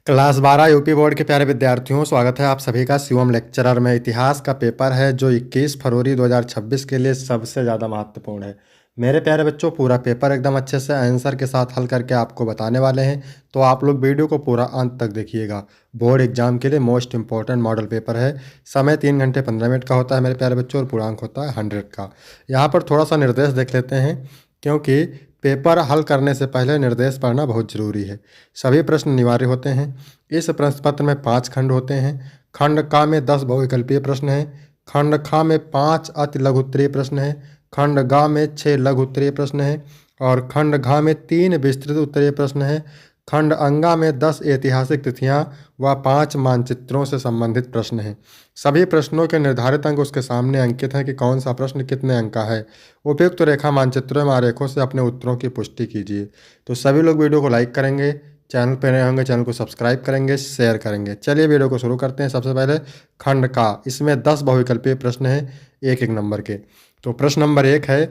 Class 12 UP board के प्यारे विद्यार्थियों, स्वागत है आप सभी का शिवम लेक्चरर में। इतिहास का पेपर है जो 21 फरवरी 2026 के लिए सबसे ज़्यादा महत्वपूर्ण है। मेरे प्यारे बच्चों, पूरा पेपर एकदम अच्छे से आंसर के साथ हल करके आपको बताने वाले हैं, तो आप लोग वीडियो को पूरा अंत तक देखिएगा। बोर्ड एग्जाम के लिए मोस्ट इंपॉर्टेंट मॉडल पेपर है। समय 3 घंटे 15 मिनट का होता है मेरे प्यारे बच्चों, और पूर्णांक होता है 100 का। यहाँ पर थोड़ा सा निर्देश देख लेते हैं, क्योंकि पेपर हल करने से पहले निर्देश पढ़ना बहुत ज़रूरी है। सभी प्रश्न अनिवार्य होते हैं। इस प्रश्न पत्र में 5 खंड होते हैं। खंड का में 10 बहुविकल्पीय प्रश्न हैं। खंड खा में 5 अति लघु उत्तरीय प्रश्न हैं। खंड गा में 6 लघु उत्तरीय प्रश्न हैं और खंड घा में 3 विस्तृत उत्तरीय प्रश्न हैं। खंड अंगा में 10 ऐतिहासिक तिथियां व 5 मानचित्रों से संबंधित प्रश्न हैं। सभी प्रश्नों के निर्धारित अंक उसके सामने अंकित हैं कि कौन सा प्रश्न कितने अंक का है। उपयुक्त रेखा मानचित्रों में आरेखों से अपने उत्तरों की पुष्टि कीजिए। तो सभी लोग वीडियो को लाइक करेंगे, चैनल पर नए होंगे चैनल को सब्सक्राइब करेंगे, शेयर करेंगे। चलिए वीडियो को शुरू करते हैं। सबसे पहले खंड का, इसमें 10 बहुविकल्पीय प्रश्न हैं, एक एक नंबर के। तो प्रश्न नंबर 1 है,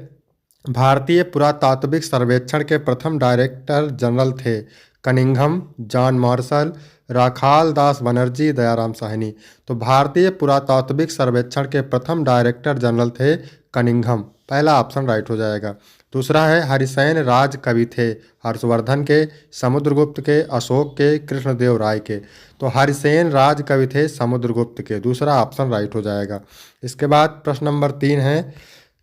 भारतीय पुरातात्विक सर्वेक्षण के प्रथम डायरेक्टर जनरल थे कनिंघम, जॉन मार्शल, राखाल दास बनर्जी, दयाराम साहनी। तो भारतीय पुरातात्विक सर्वेक्षण के प्रथम डायरेक्टर जनरल थे कनिंघम, पहला ऑप्शन राइट हो जाएगा। दूसरा है, हरिसेन राज कवि थे हर्षवर्धन के, समुद्रगुप्त के, अशोक के, कृष्णदेव राय के। तो हरिसेन राज कवि थे समुद्रगुप्त के, दूसरा ऑप्शन राइट हो जाएगा। इसके बाद प्रश्न नंबर 3 है,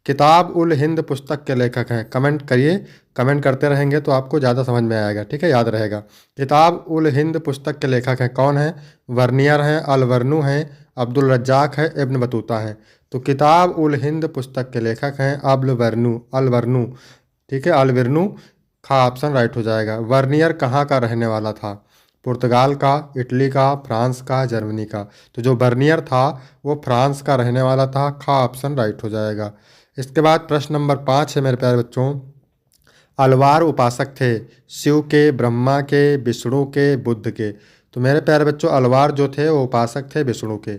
किताब उल हिंद पुस्तक के लेखक हैं। कमेंट करिए, कमेंट करते रहेंगे तो आपको ज़्यादा समझ में आएगा, ठीक है, याद रहेगा। किताब उल हिंद पुस्तक के लेखक हैं, कौन है? वर्नियर हैं, अलवर्नू हैं, अब्दुल रज्जाक है, इब्न बतूता हैं। तो किताब उल हिंद पुस्तक के लेखक हैं अलवर्नू, ठीक है, अलवर्नू का ऑप्शन राइट हो जाएगा। वर्नियर कहाँ का रहने वाला था? पुर्तगाल का, इटली का, फ्रांस का, जर्मनी का। तो जो वर्नियर था वो फ्रांस का रहने वाला था, का ऑप्शन राइट हो जाएगा। इसके बाद प्रश्न नंबर 5 है मेरे प्यारे बच्चों, अलवार उपासक थे शिव के, ब्रह्मा के, विष्णु के, बुद्ध के। तो मेरे प्यारे बच्चों, अलवार जो थे वो उपासक थे विष्णु के।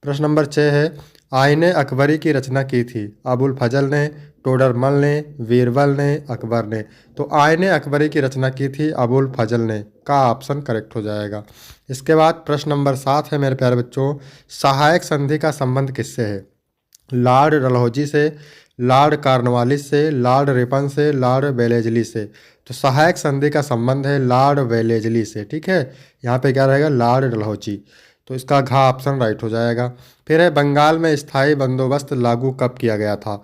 प्रश्न नंबर 6 है, आईने अकबरी की रचना की थी अबुल फजल ने, टोडरमल ने, बीरबल ने, अकबर ने। तो आईने अकबरी की रचना की थी अबुल फजल ने, का ऑप्शन करेक्ट हो जाएगा। इसके बाद प्रश्न नंबर 7 है मेरे प्यारे बच्चों, सहायक संधि का संबंध किससे है? लॉर्ड डलहौजी से, लॉर्ड कॉर्नवालिस से, लॉर्ड रिपन से, लॉर्ड वेलेजली से। तो सहायक संधि का संबंध है लॉर्ड वेलेजली से, ठीक है। यहाँ पे क्या रहेगा? लॉर्ड डलहौजी। तो इसका घा ऑप्शन राइट हो जाएगा। फिर है, बंगाल में स्थायी बंदोबस्त लागू कब किया गया था?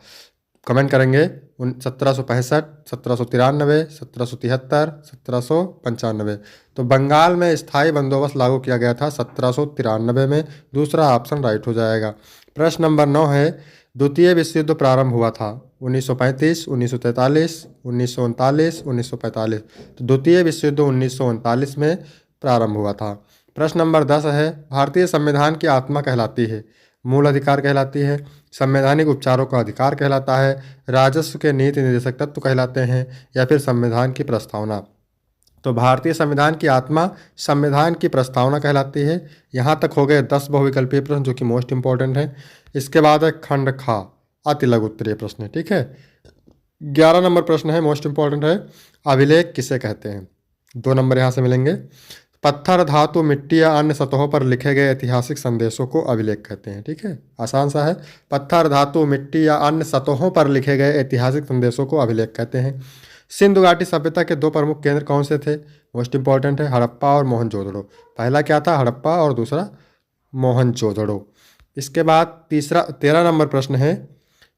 कमेंट करेंगे। 1765, 1793, 1773, 1795। तो बंगाल में स्थायी बंदोबस्त लागू किया गया था 1793 में, दूसरा ऑप्शन राइट हो जाएगा। प्रश्न नंबर 9 है, द्वितीय विश्व युद्ध प्रारंभ हुआ था 1935, 1943, 1939, 1945। तो द्वितीय विश्व युद्ध 1939 में प्रारंभ हुआ था। प्रश्न नंबर 10 है, भारतीय संविधान की आत्मा कहलाती है? मूल अधिकार कहलाती है, संवैधानिक उपचारों का अधिकार कहलाता है, राजस्व के नीति निर्देशक तत्व कहलाते हैं, या फिर संविधान की प्रस्तावना? तो भारतीय संविधान की आत्मा संविधान की प्रस्तावना कहलाती है। यहाँ तक हो गए 10 बहुविकल्पीय प्रश्न जो कि मोस्ट इंपॉर्टेंट हैं। इसके बाद है खंड खा, अति लघु उत्तरीय प्रश्न, ठीक है। 11 नंबर प्रश्न है, मोस्ट इंपॉर्टेंट है, अभिलेख किसे कहते हैं? 2 नंबर यहाँ से मिलेंगे। पत्थर, धातु, मिट्टी या अन्य सतहों पर लिखे गए ऐतिहासिक संदेशों को अभिलेख कहते हैं, ठीक है, आसान सा है। पत्थर, धातु, मिट्टी या अन्य सतहों पर लिखे गए ऐतिहासिक संदेशों को अभिलेख कहते हैं। सिंधु घाटी सभ्यता के 2 प्रमुख केंद्र कौन से थे? मोस्ट इंपॉर्टेंट है, हड़प्पा और मोहनजोदड़ो। पहला क्या था? हड़प्पा, और दूसरा मोहनजोदड़ो। इसके बाद 13 नंबर प्रश्न है,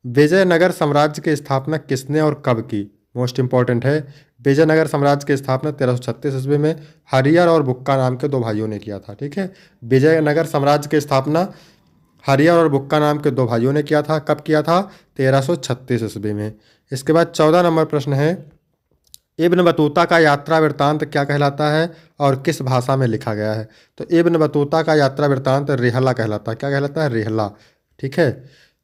विजयनगर साम्राज्य की स्थापना किसने और कब की? मोस्ट इंपॉर्टेंट है, विजयनगर साम्राज्य की स्थापना 1336 ईस्वी में हरियर और बुक्का नाम के 2 भाइयों ने किया था, ठीक है। विजयनगर साम्राज्य की स्थापना हरियर और बुक्का नाम के 2 भाइयों ने किया था। कब किया था? 1336 ईस्वी में। इसके बाद 14 नंबर प्रश्न है, इब्न बतूता का यात्रा वृत्तांत क्या कहलाता है और किस भाषा में लिखा गया है? तो इब्न बतूता का यात्रा वृत्तांत रिहला कहलाता है। क्या कहलाता है? रिहला, ठीक है।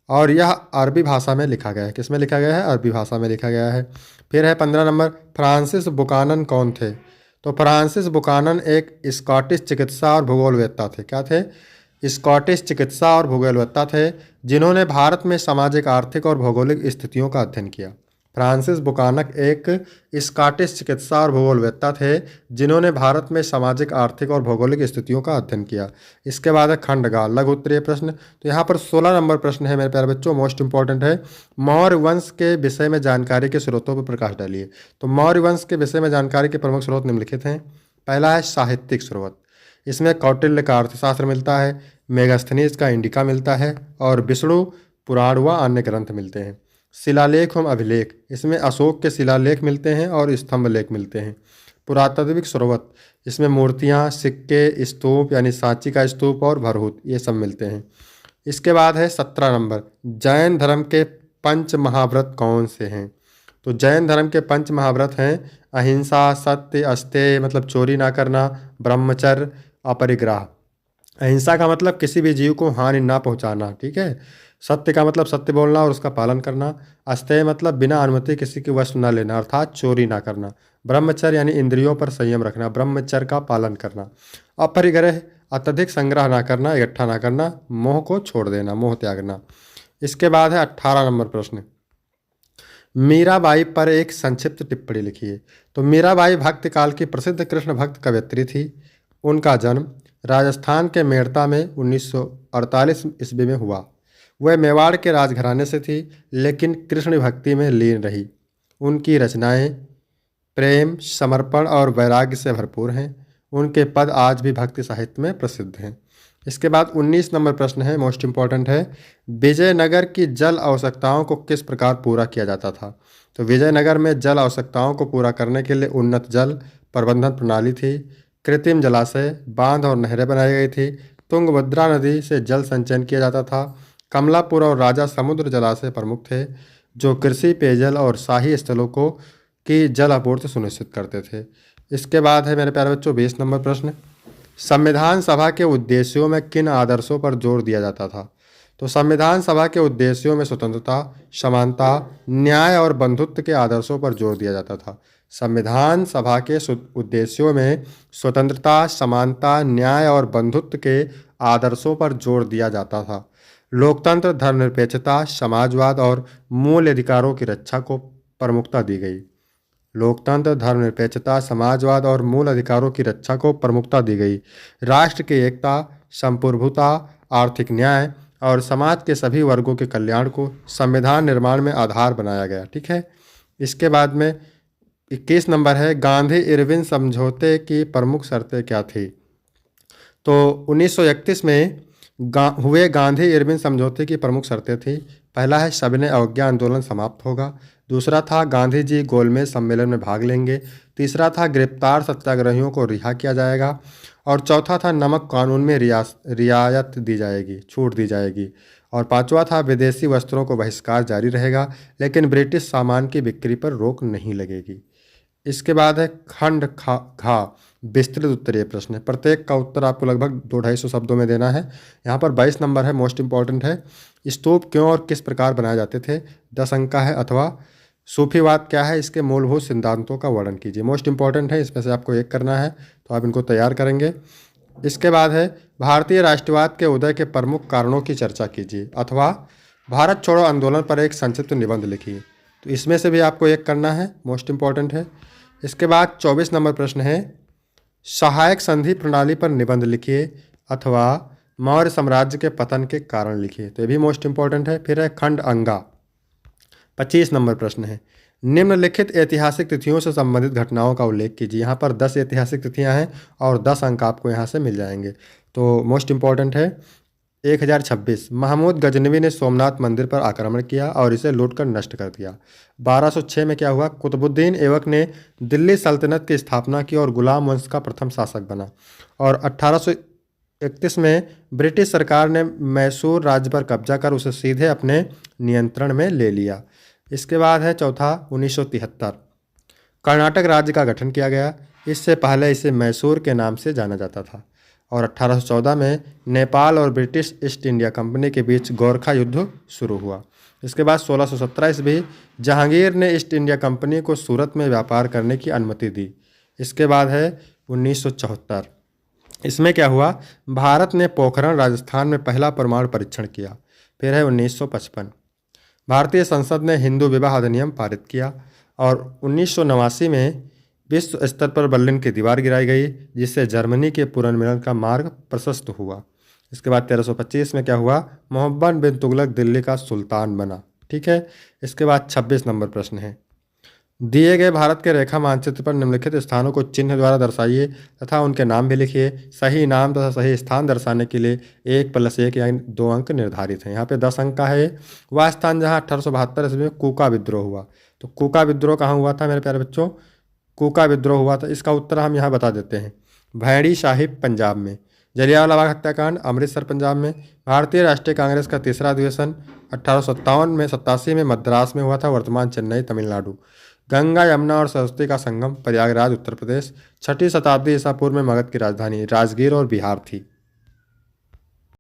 और यह अरबी भाषा में लिखा गया है। किस में लिखा गया है? अरबी भाषा में लिखा गया है। फिर है 15 नंबर, फ्रांसिस बुकानन कौन थे? तो फ्रांसिस बुकानन एक स्कॉटिश चिकित्सा और भूगोलवेत्ता थे। क्या थे? स्कॉटिश चिकित्सा और भूगोलवेत्ता थे, जिन्होंने भारत में सामाजिक, आर्थिक और भौगोलिक स्थितियों का अध्ययन किया। फ्रांसिस बुकानक एक स्कॉटिश चिकित्सा और भूगोलवेत्ता थे जिन्होंने भारत में सामाजिक, आर्थिक और भौगोलिक स्थितियों का अध्ययन किया। इसके बाद है खंडगा, लघु उत्तरीय प्रश्न। तो यहाँ पर 16 नंबर प्रश्न है मेरे प्यारे बच्चों, मोस्ट इंपॉर्टेंट है। मौर्य वंश के विषय में जानकारी के स्रोतों पर प्रकाश डालिए। तो मौर्य वंश के विषय में जानकारी के प्रमुख स्रोत निम्नलिखित हैं। पहला है साहित्यिक स्रोत, इसमें कौटिल्य का अर्थशास्त्र मिलता है, मेगास्थनीज का इंडिका मिलता है और विष्णु पुराण व अन्य ग्रंथ मिलते हैं। शिलालेख एवं अभिलेख, इसमें अशोक के शिलालेख मिलते हैं और स्तंभ लेख मिलते हैं। पुरातात्विक स्रोत, इसमें मूर्तियाँ, सिक्के, स्तूप यानी सांची का स्तूप और भरहुत ये सब मिलते हैं। इसके बाद है 17 नंबर, जैन धर्म के पंच महाव्रत कौन से हैं। तो जैन धर्म के पंच महाव्रत हैं अहिंसा, सत्य, अस्तेय मतलब चोरी ना करना, ब्रह्मचर्य, अपरिग्रह। अहिंसा का मतलब किसी भी जीव को हानि ना पहुंचाना, ठीक है। सत्य का मतलब सत्य बोलना और उसका पालन करना। अस्तेय मतलब बिना अनुमति किसी की वस्तु न लेना अर्थात चोरी ना करना। ब्रह्मचर्य यानी इंद्रियों पर संयम रखना, ब्रह्मचर्य का पालन करना। अपरिग्रह अत्यधिक संग्रह ना करना, इकट्ठा ना करना, मोह को छोड़ देना, मोह त्यागना। इसके बाद है 18 नंबर प्रश्न, मीराबाई पर एक संक्षिप्त टिप्पणी लिखिए। तो मीराबाई भक्ति काल की प्रसिद्ध कृष्ण भक्त कवयित्री थी। उनका जन्म राजस्थान के मेड़ता में 1948 ईस्वी में हुआ। वह मेवाड़ के राजघराने से थी लेकिन कृष्ण भक्ति में लीन रही। उनकी रचनाएं प्रेम, समर्पण और वैराग्य से भरपूर हैं। उनके पद आज भी भक्ति साहित्य में प्रसिद्ध हैं। इसके बाद 19 नंबर प्रश्न है, मोस्ट इंपॉर्टेंट है, विजयनगर की जल आवश्यकताओं को किस प्रकार पूरा किया जाता था। तो विजयनगर में जल आवश्यकताओं को पूरा करने के लिए उन्नत जल प्रबंधन प्रणाली थी, कृत्रिम जलाशय, बांध और नहरें बनाई गई थी, तुंगभद्रा नदी से जल संचयन किया जाता था, कमलापुर और राजा समुद्र जलाशय प्रमुख थे जो कृषि, पेयजल और शाही स्थलों को की जल आपूर्ति सुनिश्चित करते थे। इसके बाद है मेरे प्यारे बच्चों 20 नंबर प्रश्न, संविधान सभा के उद्देश्यों में किन आदर्शों पर जोर दिया जाता था। तो संविधान सभा के उद्देश्यों में स्वतंत्रता, समानता, न्याय और बंधुत्व के आदर्शों पर जोर दिया जाता था। संविधान सभा के उद्देश्यों में स्वतंत्रता, समानता, न्याय और बंधुत्व के आदर्शों पर जोर दिया जाता था। लोकतंत्र, धर्मनिरपेक्षता, समाजवाद और मूल अधिकारों की रक्षा को प्रमुखता दी गई। लोकतंत्र, धर्मनिरपेक्षता, समाजवाद और मूल अधिकारों की रक्षा को प्रमुखता दी गई। राष्ट्र की एकता, संप्रभुता, आर्थिक न्याय और समाज के सभी वर्गों के कल्याण को संविधान निर्माण में आधार बनाया गया, ठीक है। इसके बाद में 21 नंबर है, गांधी इरविन समझौते की प्रमुख शर्तें क्या थी। तो 1931 में हुए गांधी इरविन समझौते की प्रमुख शर्तें थी। पहला है सविनय अवज्ञा आंदोलन समाप्त होगा। दूसरा था गांधी जी गोलमेज सम्मेलन में भाग लेंगे। तीसरा था गिरफ्तार सत्याग्रहियों को रिहा किया जाएगा। और चौथा था नमक कानून में रियायत दी जाएगी, छूट दी जाएगी। और पांचवा था विदेशी वस्त्रों को बहिष्कार जारी रहेगा लेकिन ब्रिटिश सामान की बिक्री पर रोक नहीं लगेगी। इसके बाद है खंड घा, विस्तृत उत्तरीय प्रश्न है। प्रत्येक का उत्तर आपको लगभग 200-250 शब्दों में देना है। यहाँ पर 22 नंबर है, मोस्ट इंपॉर्टेंट है, स्तूप क्यों और किस प्रकार बनाए जाते थे। 10 अंक का है। अथवा सूफीवाद क्या है, इसके मूलभूत सिद्धांतों का वर्णन कीजिए। मोस्ट इंपॉर्टेंट है, इसमें से आपको एक करना है तो आप इनको तैयार करेंगे। इसके बाद है भारतीय राष्ट्रवाद के उदय के प्रमुख कारणों की चर्चा कीजिए। अथवा भारत छोड़ो आंदोलन पर एक संक्षिप्त निबंध लिखिए। तो इसमें से भी आपको एक करना है, मोस्ट इंपॉर्टेंट है। इसके बाद 24 नंबर प्रश्न है, सहायक संधि प्रणाली पर निबंध लिखिए अथवा मौर्य साम्राज्य के पतन के कारण लिखिए। तो ये भी मोस्ट इंपॉर्टेंट है। फिर है खंड अंगा। 25 नंबर प्रश्न है, निम्नलिखित ऐतिहासिक तिथियों से संबंधित घटनाओं का उल्लेख कीजिए। यहाँ पर 10 ऐतिहासिक तिथियाँ हैं और 10 अंक आपको यहाँ से मिल जाएंगे। तो मोस्ट इंपॉर्टेंट है 1026, महमूद गजनवी ने सोमनाथ मंदिर पर आक्रमण किया और इसे लूटकर नष्ट कर दिया। 1206 में क्या हुआ, कुतुबुद्दीन ऐबक ने दिल्ली सल्तनत की स्थापना की और गुलाम वंश का प्रथम शासक बना। और 1831 में ब्रिटिश सरकार ने मैसूर राज्य पर कब्जा कर उसे सीधे अपने नियंत्रण में ले लिया। इसके बाद है चौथा 1973, कर्नाटक राज्य का गठन किया गया। इससे पहले इसे मैसूर के नाम से जाना जाता था। और 1814 में नेपाल और ब्रिटिश ईस्ट इंडिया कंपनी के बीच गोरखा युद्ध शुरू हुआ। इसके बाद 1617 ईस्वी जहांगीर ने ईस्ट इंडिया कंपनी को सूरत में व्यापार करने की अनुमति दी। इसके बाद है 1974, इसमें क्या हुआ, भारत ने पोखरण राजस्थान में पहला परमाणु परीक्षण किया। फिर है 1955, भारतीय संसद ने हिंदू विवाह अधिनियम पारित किया। और 1989 में विश्व स्तर पर बर्लिन की दीवार गिराई गई, जिससे जर्मनी के पुनर्मिलन का मार्ग प्रशस्त हुआ। इसके बाद 1325 में क्या हुआ, मोहम्मद बिन तुगलक दिल्ली का सुल्तान बना। ठीक है। इसके बाद 26 नंबर प्रश्न है, दिए गए भारत के रेखा मानचित्र पर निम्नलिखित स्थानों को चिन्ह द्वारा दर्शाइए तथा उनके नाम भी लिखिए। सही नाम तथा सही स्थान दर्शाने के लिए 1+1 यानी 2 अंक निर्धारित हैं। यहाँ पे 10 अंक का है। वह स्थान जहाँ 1872 ईस्वी में कूका विद्रोह हुआ। तो कूका विद्रोह कहाँ हुआ था मेरे प्यारे बच्चों, कूका विद्रोह हुआ था। इसका उत्तर हम यहाँ बता देते हैं, भैड़ी साहिब पंजाब में। जलियांवाला बाग हत्याकांड अमृतसर पंजाब में। भारतीय राष्ट्रीय कांग्रेस का तीसरा अधिवेशन 1857 में 87 में मद्रास में हुआ था, वर्तमान चेन्नई तमिलनाडु। गंगा यमुना और सरस्वती का संगम प्रयागराज उत्तर प्रदेश। 6ठी शताब्दी ईसा पूर्व में मगध की राजधानी राजगीर और बिहार थी।